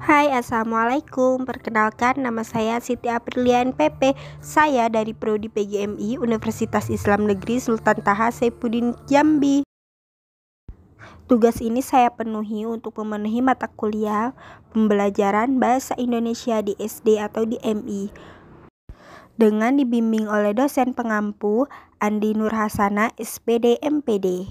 Hai, assalamualaikum. Perkenalkan, nama saya Siti Aprilian PP. Saya dari Prodi PGMI Universitas Islam Negeri Sultan Taha Saifuddin Jambi. Tugas ini saya penuhi untuk memenuhi mata kuliah pembelajaran Bahasa Indonesia di SD atau di MI dengan dibimbing oleh dosen pengampu Andi Nurhasana SPD MPD.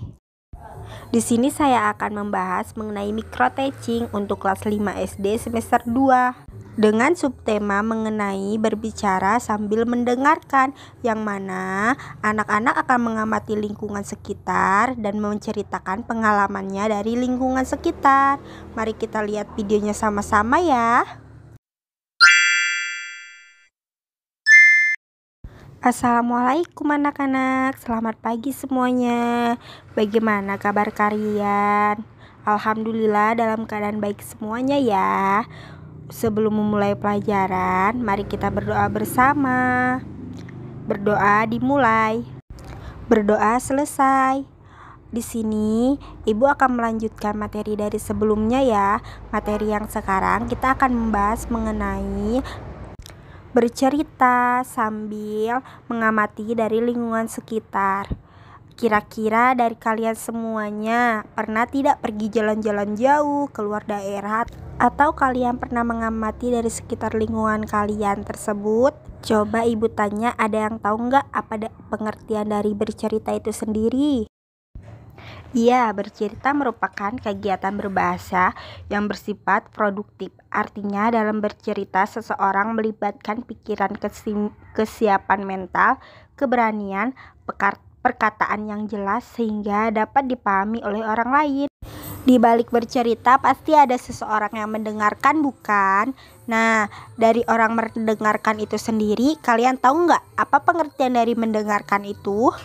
Di sini saya akan membahas mengenai microteaching untuk kelas 5 SD semester 2 dengan subtema mengenai berbicara sambil mendengarkan, yang mana anak-anak akan mengamati lingkungan sekitar dan menceritakan pengalamannya dari lingkungan sekitar. Mari kita lihat videonya sama-sama ya. Assalamualaikum anak-anak, selamat pagi semuanya. Bagaimana kabar kalian? Alhamdulillah dalam keadaan baik semuanya ya. Sebelum memulai pelajaran, mari kita berdoa bersama. Berdoa dimulai, berdoa selesai. Di sini Ibu akan melanjutkan materi dari sebelumnya ya. Materi yang sekarang kita akan membahas mengenai bercerita sambil mengamati dari lingkungan sekitar. Kira-kira dari kalian semuanya pernah tidak pergi jalan-jalan jauh keluar daerah, atau kalian pernah mengamati dari sekitar lingkungan kalian tersebut? Coba Ibu tanya, ada yang tahu nggak apa pengertian dari bercerita itu sendiri? Iya, bercerita merupakan kegiatan berbahasa yang bersifat produktif. Artinya dalam bercerita seseorang melibatkan pikiran, kesiapan mental, keberanian, perkataan yang jelas sehingga dapat dipahami oleh orang lain. Di balik bercerita pasti ada seseorang yang mendengarkan, bukan? Nah, dari orang mendengarkan itu sendiri, kalian tahu nggak apa pengertian dari mendengarkan itu?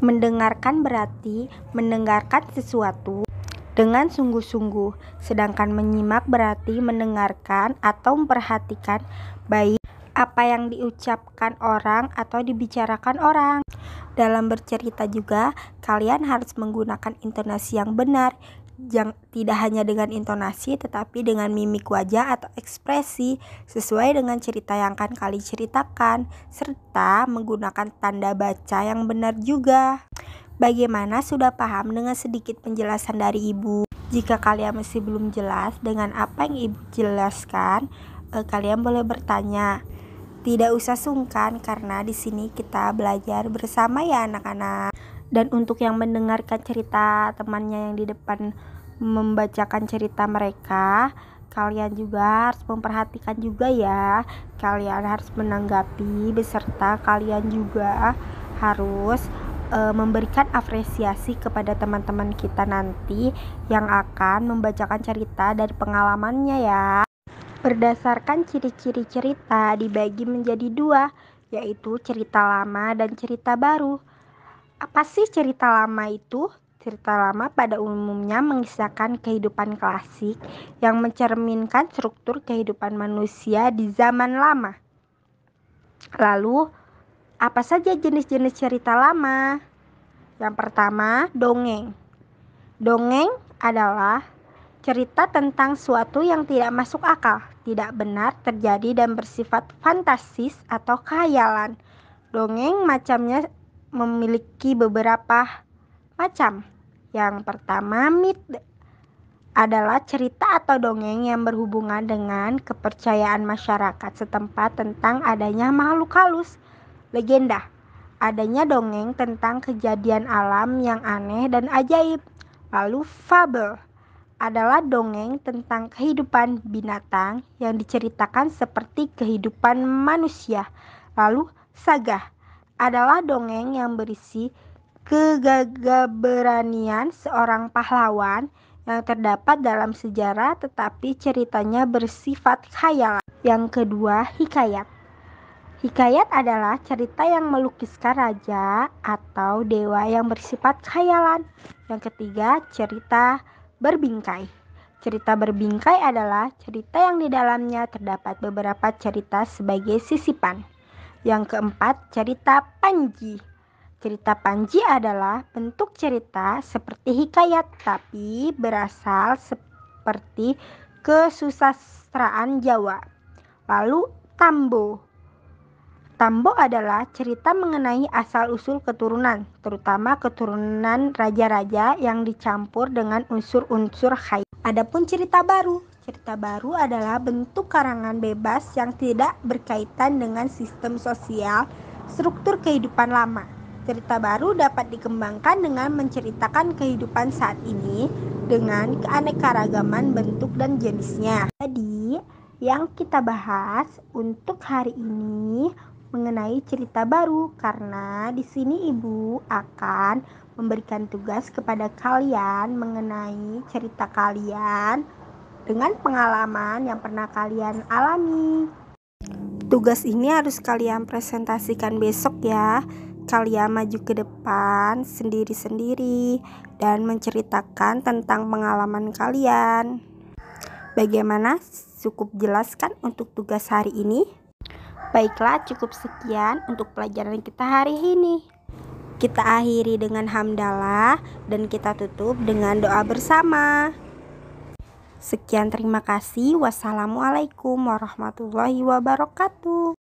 Mendengarkan berarti mendengarkan sesuatu dengan sungguh-sungguh, sedangkan menyimak berarti mendengarkan atau memperhatikan baik apa yang diucapkan orang atau dibicarakan orang. Dalam bercerita juga, kalian harus menggunakan intonasi yang benar. Tidak hanya dengan intonasi, tetapi dengan mimik wajah atau ekspresi sesuai dengan cerita yang akan kalian ceritakan, serta menggunakan tanda baca yang benar juga. Bagaimana, sudah paham dengan sedikit penjelasan dari Ibu? Jika kalian masih belum jelas dengan apa yang Ibu jelaskan, kalian boleh bertanya. Tidak usah sungkan karena di sini kita belajar bersama ya anak-anak. Dan untuk yang mendengarkan cerita temannya yang di depan membacakan cerita mereka, kalian juga harus memperhatikan juga ya. Kalian harus menanggapi beserta kalian juga harus memberikan apresiasi kepada teman-teman kita nanti yang akan membacakan cerita dari pengalamannya ya. Berdasarkan ciri-ciri cerita dibagi menjadi dua, yaitu cerita lama dan cerita baru. Apa sih cerita lama itu? Cerita lama pada umumnya mengisahkan kehidupan klasik yang mencerminkan struktur kehidupan manusia di zaman lama. Lalu, apa saja jenis-jenis cerita lama? Yang pertama, dongeng. Dongeng adalah cerita tentang suatu yang tidak masuk akal, tidak benar terjadi dan bersifat fantastis atau khayalan. Dongeng macamnya memiliki beberapa macam. Yang pertama, mit adalah cerita atau dongeng yang berhubungan dengan kepercayaan masyarakat setempat tentang adanya makhluk halus. Legenda, adanya dongeng tentang kejadian alam yang aneh dan ajaib. Lalu fabel adalah dongeng tentang kehidupan binatang yang diceritakan seperti kehidupan manusia. Lalu saga adalah dongeng yang berisi kegagaberanian seorang pahlawan yang terdapat dalam sejarah tetapi ceritanya bersifat khayalan. Yang kedua, hikayat. Hikayat adalah cerita yang melukiskan raja atau dewa yang bersifat khayalan. Yang ketiga, cerita berbingkai. Cerita berbingkai adalah cerita yang di dalamnya terdapat beberapa cerita sebagai sisipan. Yang keempat, cerita panji. Cerita panji adalah bentuk cerita seperti hikayat tapi berasal seperti kesusastraan Jawa. Lalu Tambo. Tambo adalah cerita mengenai asal-usul keturunan, terutama keturunan raja-raja yang dicampur dengan unsur-unsur khayal. Adapun cerita baru adalah bentuk karangan bebas yang tidak berkaitan dengan sistem sosial, struktur kehidupan lama. Cerita baru dapat dikembangkan dengan menceritakan kehidupan saat ini dengan keanekaragaman bentuk dan jenisnya. Jadi, yang kita bahas untuk hari ini mengenai cerita baru, karena di sini Ibu akan memberikan tugas kepada kalian mengenai cerita kalian dengan pengalaman yang pernah kalian alami. Tugas ini harus kalian presentasikan besok ya. Kalian maju ke depan sendiri-sendiri dan menceritakan tentang pengalaman kalian. Bagaimana? Cukup jelas kan untuk tugas hari ini? Baiklah, cukup sekian untuk pelajaran kita hari ini. Kita akhiri dengan hamdalah dan kita tutup dengan doa bersama. Sekian, terima kasih. Wassalamualaikum warahmatullahi wabarakatuh.